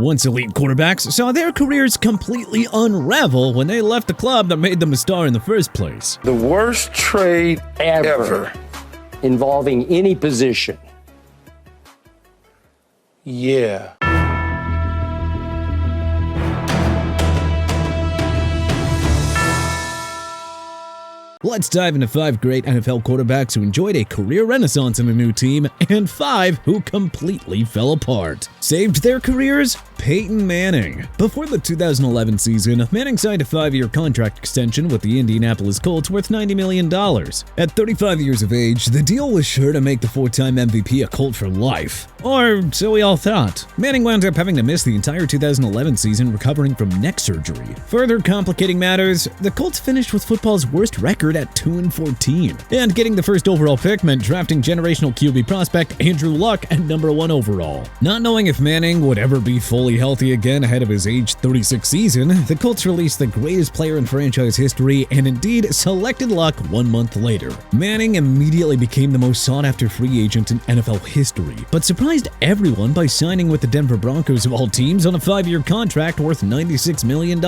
Once elite quarterbacks saw their careers completely unravel when they left the club that made them a star in the first place. The worst trade ever. Involving any position. Yeah. Let's dive into 5 great NFL quarterbacks who enjoyed a career renaissance in a new team, and 5 who completely fell apart. Saved their careers? Peyton Manning. Before the 2011 season, Manning signed a 5-year contract extension with the Indianapolis Colts worth $90 million. At 35 years of age, the deal was sure to make the 4-time MVP a Colt for life. Or so we all thought. Manning wound up having to miss the entire 2011 season recovering from neck surgery. Further complicating matters, the Colts finished with football's worst record at 2-14. And getting the first overall pick meant drafting generational QB prospect Andrew Luck at number 1 overall. Not knowing if Manning would ever be fully healthy again ahead of his age 36 season, the Colts released the greatest player in franchise history and indeed selected Luck 1 month later. Manning immediately became the most sought-after free agent in NFL history, but surprised everyone by signing with the Denver Broncos of all teams on a 5-year contract worth $96 million.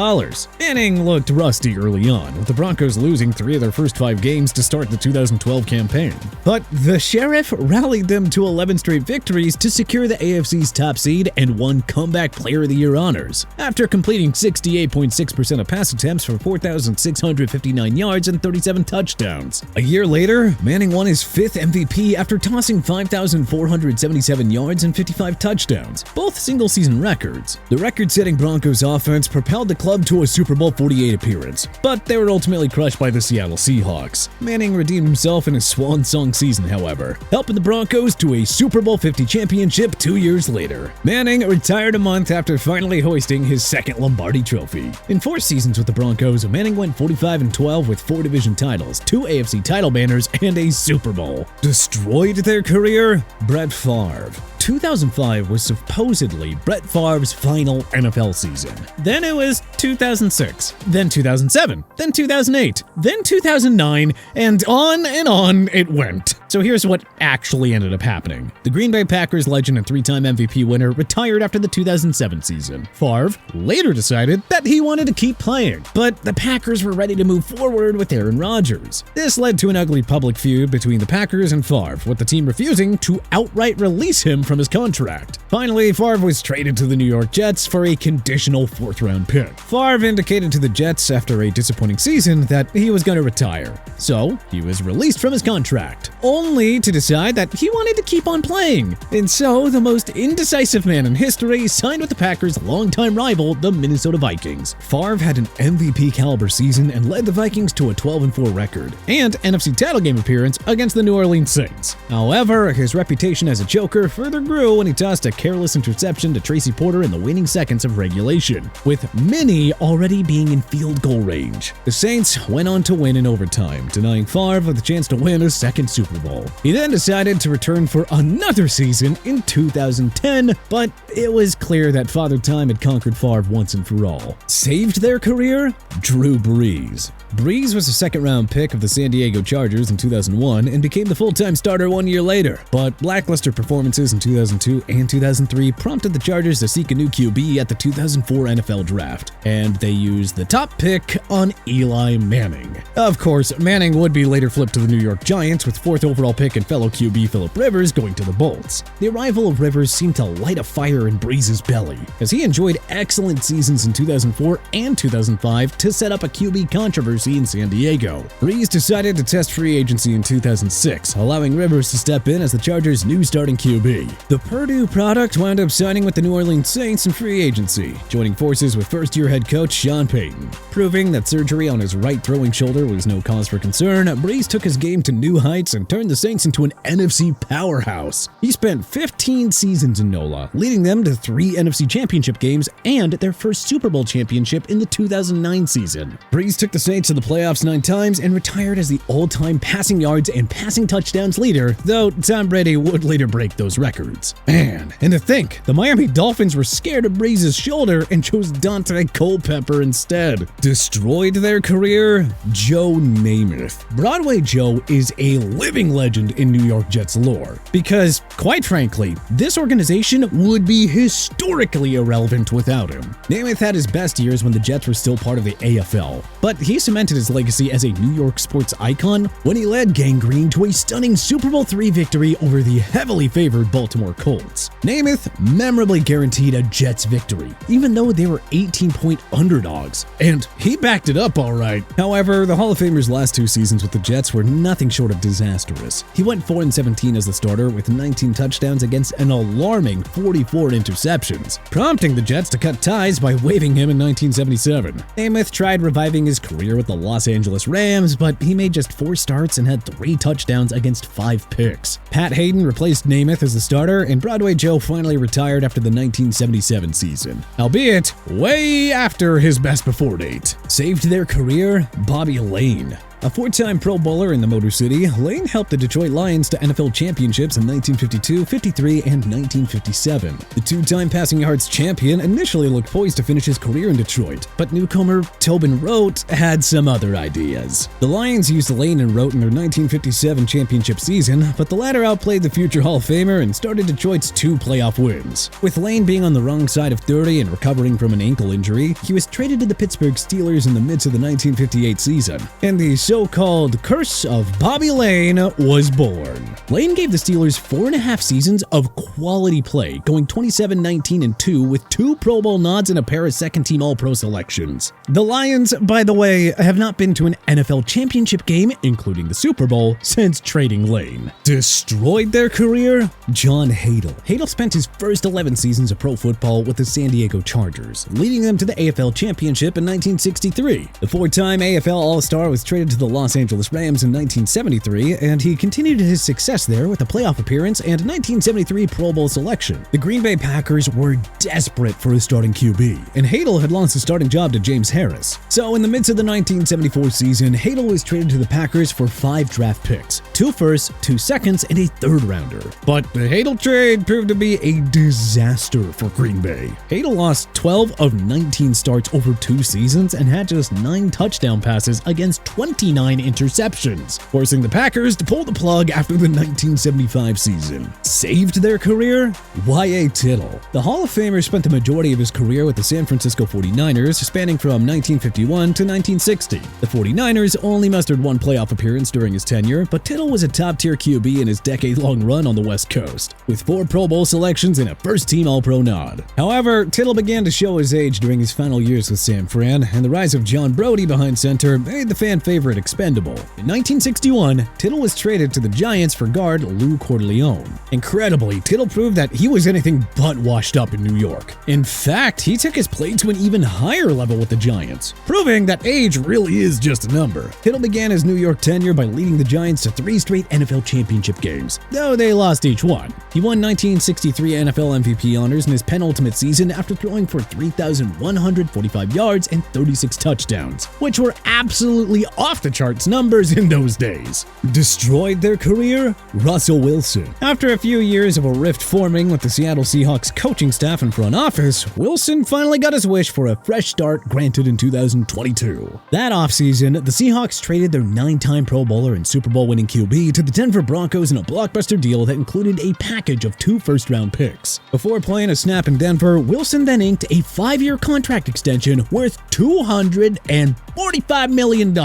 Manning looked rusty early on, with the Broncos losing 3 of their first 5 games to start the 2012 campaign. But the Sheriff rallied them to 11 straight victories to secure the AFC's top seed and won Comeback Player of the Year honors, after completing 68.6% of pass attempts for 4,659 yards and 37 touchdowns. A year later, Manning won his 5th MVP after tossing 5,477 yards and 55 touchdowns, both single-season records. The record-setting Broncos offense propelled the club to a Super Bowl 48 appearance, but they were ultimately crushed by the Seattle Seahawks. Manning redeemed himself in his swan song season, however, helping the Broncos to a Super Bowl 50 championship 2 years later. Manning retired a month after finally hoisting his 2nd Lombardi trophy. In 4 seasons with the Broncos, Manning went 45-12 with 4 division titles, 2 AFC title banners, and a Super Bowl. Destroyed their career? Brett Favre. 2005 was supposedly Brett Favre's final NFL season. Then it was 2006, then 2007, then 2008, then 2009, and on it went. So here's what actually ended up happening. The Green Bay Packers legend and 3-time MVP winner retired after the 2007 season. Favre later decided that he wanted to keep playing, but the Packers were ready to move forward with Aaron Rodgers. This led to an ugly public feud between the Packers and Favre, with the team refusing to outright release him from his contract. Finally, Favre was traded to the New York Jets for a conditional 4th-round pick. Favre indicated to the Jets after a disappointing season that he was going to retire, so he was released from his contract, only to decide that he wanted to keep on playing. And so, the most indecisive man in history signed with the Packers' longtime rival, the Minnesota Vikings. Favre had an MVP-caliber season and led the Vikings to a 12-4 record, and NFC title game appearance against the New Orleans Saints. However, his reputation as a joker further grew when he tossed a careless interception to Tracy Porter in the waning seconds of regulation, with many already being in field goal range. The Saints went on to win in overtime, denying Favre the chance to win a 2nd Super Bowl. He then decided to return for another season in 2010, but it was clear that Father Time had conquered Favre once and for all. Saved their career? Drew Brees. Brees was a 2nd-round pick of the San Diego Chargers in 2001 and became the full-time starter 1 year later, but lackluster performances in 2002 and 2003 prompted the Chargers to seek a new QB at the 2004 NFL Draft, and they used the top pick on Eli Manning. Of course, Manning would be later flipped to the New York Giants, with 4th overall pick and fellow QB Phillip Rivers going to the Bolts. The arrival of Rivers seemed to light a fire in Brees' belly, as he enjoyed excellent seasons in 2004 and 2005 to set up a QB controversy in San Diego. Brees decided to test free agency in 2006, allowing Rivers to step in as the Chargers' new starting QB. The Purdue product wound up signing with the New Orleans Saints in free agency, joining forces with first-year head coach Sean Payton. Proving that surgery on his right throwing shoulder was no cause for concern, Brees took his game to new heights and turned the Saints into an NFC powerhouse. He spent 15 seasons in NOLA, leading them to 3 NFC championship games and their first Super Bowl championship in the 2009 season. Brees took the Saints to the playoffs 9 times and retired as the all-time passing yards and passing touchdowns leader, though Tom Brady would later break those records. Man, and to think, the Miami Dolphins were scared of Brees' shoulder and chose Dante Culpepper instead. Destroyed their career? Joe Namath. Broadway Joe is a living legend in New York Jets lore, because, quite frankly, this organization would be historically irrelevant without him. Namath had his best years when the Jets were still part of the AFL, but he cemented his legacy as a New York sports icon when he led Gang Green to a stunning Super Bowl III victory over the heavily favored Baltimore Colts. Namath memorably guaranteed a Jets victory, even though they were 18-point underdogs, and he backed it up all right. However, the Hall of Famer's last 2 seasons with the Jets were nothing short of disastrous. He went 4-17 as the starter with 19 touchdowns against an alarming 44 interceptions, prompting the Jets to cut ties by waiving him in 1977. Namath tried reviving his career with the Los Angeles Rams, but he made just 4 starts and had 3 touchdowns against 5 picks. Pat Hayden replaced Namath as the starter, and Broadway Joe finally retired after the 1977 season, albeit way after his best before date. Saved their career? Bobby Layne. A 4-time Pro Bowler in the Motor City, Layne helped the Detroit Lions to NFL championships in 1952, 53, and 1957. The 2-time passing yards champion initially looked poised to finish his career in Detroit, but newcomer Tobin Rote had some other ideas. The Lions used Layne and Rote in their 1957 championship season, but the latter outplayed the future Hall of Famer and started Detroit's 2 playoff wins. With Layne being on the wrong side of 30 and recovering from an ankle injury, he was traded to the Pittsburgh Steelers in the midst of the 1958 season, and the so-called Curse of Bobby Layne was born. Layne gave the Steelers 4.5 seasons of quality play, going 27-19-2 with 2 Pro Bowl nods and a pair of second-team All-Pro selections. The Lions, by the way, have not been to an NFL championship game, including the Super Bowl, since trading Layne. Destroyed their career? John Hadl. Hadl spent his first 11 seasons of pro football with the San Diego Chargers, leading them to the AFL championship in 1963. The 4-time AFL All-Star was traded to the Los Angeles Rams in 1973, and he continued his success there with a playoff appearance and 1973 Pro Bowl selection. The Green Bay Packers were desperate for a starting QB, and Hadl had lost the starting job to James Harris. So in the midst of the 1974 season, Hadl was traded to the Packers for 5 draft picks, 2 firsts, 2 seconds, and a 3rd rounder. But the Hadl trade proved to be a disaster for Green Bay. Hadl lost 12 of 19 starts over 2 seasons and had just 9 touchdown passes against 29 interceptions, forcing the Packers to pull the plug after the 1975 season. Saved their career? Y.A. Tittle. The Hall of Famer spent the majority of his career with the San Francisco 49ers, spanning from 1951 to 1960. The 49ers only mustered 1 playoff appearance during his tenure, but Tittle was a top-tier QB in his decade-long run on the West Coast, with 4 Pro Bowl selections and a first-team All-Pro nod. However, Tittle began to show his age during his final years with San Fran, and the rise of John Brody behind center made the fan favorite expendable. In 1961, Tittle was traded to the Giants for guard Lou Corleone. Incredibly, Tittle proved that he was anything but washed up in New York. In fact, he took his play to an even higher level with the Giants, proving that age really is just a number. Tittle began his New York tenure by leading the Giants to 3 straight NFL championship games, though they lost each one. He won 1963 NFL MVP honors in his penultimate season after throwing for 3,145 yards and 36 touchdowns, which were absolutely off the charts numbers in those days. Destroyed their career? Russell Wilson. After a few years of a rift forming with the Seattle Seahawks coaching staff and front office, Wilson finally got his wish for a fresh start granted in 2022. That offseason, the Seahawks traded their 9-time Pro Bowler and Super Bowl winning QB to the Denver Broncos in a blockbuster deal that included a package of 2 first-round picks. Before playing a snap in Denver, Wilson then inked a 5-year contract extension worth $245 million.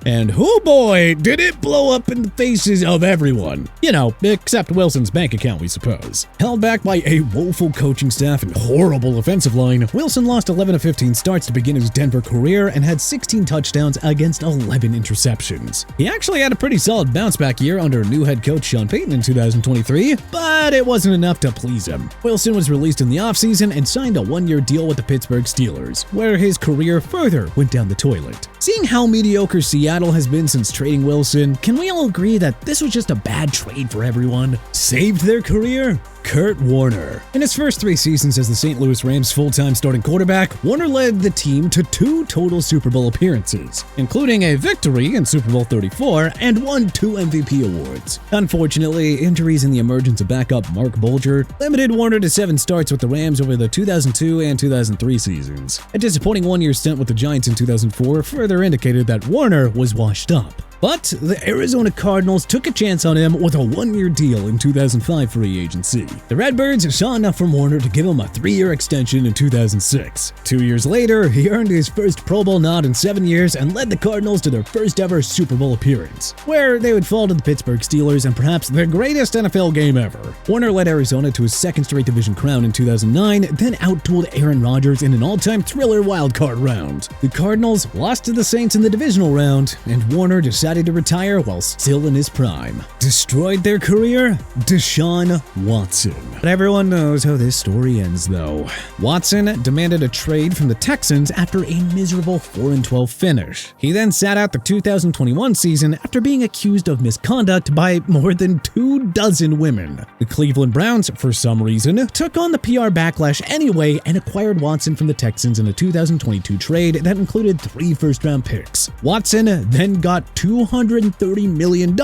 And oh boy, did it blow up in the faces of everyone. You know, except Wilson's bank account, we suppose. Held back by a woeful coaching staff and horrible offensive line, Wilson lost 11 of 15 starts to begin his Denver career and had 16 touchdowns against 11 interceptions. He actually had a pretty solid bounce-back year under new head coach Sean Payton in 2023, but it wasn't enough to please him. Wilson was released in the offseason and signed a 1-year deal with the Pittsburgh Steelers, where his career further went down the toilet. Seeing how mediocre Seattle has been since trading Wilson, can we all agree that this was just a bad trade for everyone? Saved their career? Kurt Warner. In his first 3 seasons as the St. Louis Rams' full-time starting quarterback, Warner led the team to 2 total Super Bowl appearances, including a victory in Super Bowl 34 and won 2 MVP awards. Unfortunately, injuries and the emergence of backup Mark Bulger limited Warner to 7 starts with the Rams over the 2002 and 2003 seasons. A disappointing 1-year stint with the Giants in 2004 further indicated that Warner was washed up. But the Arizona Cardinals took a chance on him with a 1-year deal in 2005 free agency. The Redbirds saw enough from Warner to give him a 3-year extension in 2006. 2 years later, he earned his first Pro Bowl nod in 7 years and led the Cardinals to their first ever Super Bowl appearance, where they would fall to the Pittsburgh Steelers in perhaps their greatest NFL game ever. Warner led Arizona to his 2nd straight division crown in 2009, then outdueled Aaron Rodgers in an all-time thriller wildcard round. The Cardinals lost to the Saints in the divisional round, and Warner decided to retire while still in his prime. Destroyed their career? Deshaun Watson. But everyone knows how this story ends though. Watson demanded a trade from the Texans after a miserable 4-12 finish. He then sat out the 2021 season after being accused of misconduct by more than 24 women. The Cleveland Browns, for some reason, took on the PR backlash anyway and acquired Watson from the Texans in a 2022 trade that included 3 first-round picks. Watson then got $230 million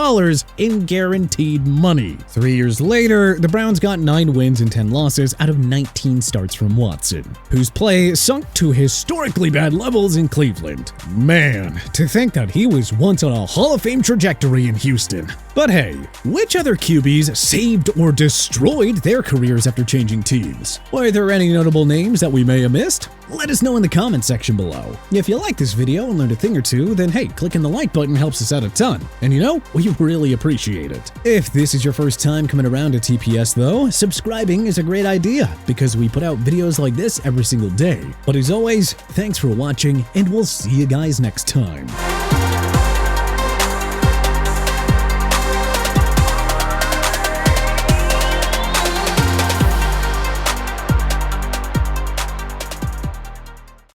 in guaranteed money. 3 years later, the Browns got 9 wins and 10 losses out of 19 starts from Watson, whose play sunk to historically bad levels in Cleveland. Man, to think that he was once on a Hall of Fame trajectory in Houston. But hey, which other QBs saved or destroyed their careers after changing teams? Are there any notable names that we may have missed? Let us know in the comment section below. If you like this video and learned a thing or two, then hey, clicking the like button helps us out a ton. And you know, we really appreciate it. If this is your first time coming around to TPS though, subscribing is a great idea because we put out videos like this every single day. But as always, thanks for watching and we'll see you guys next time.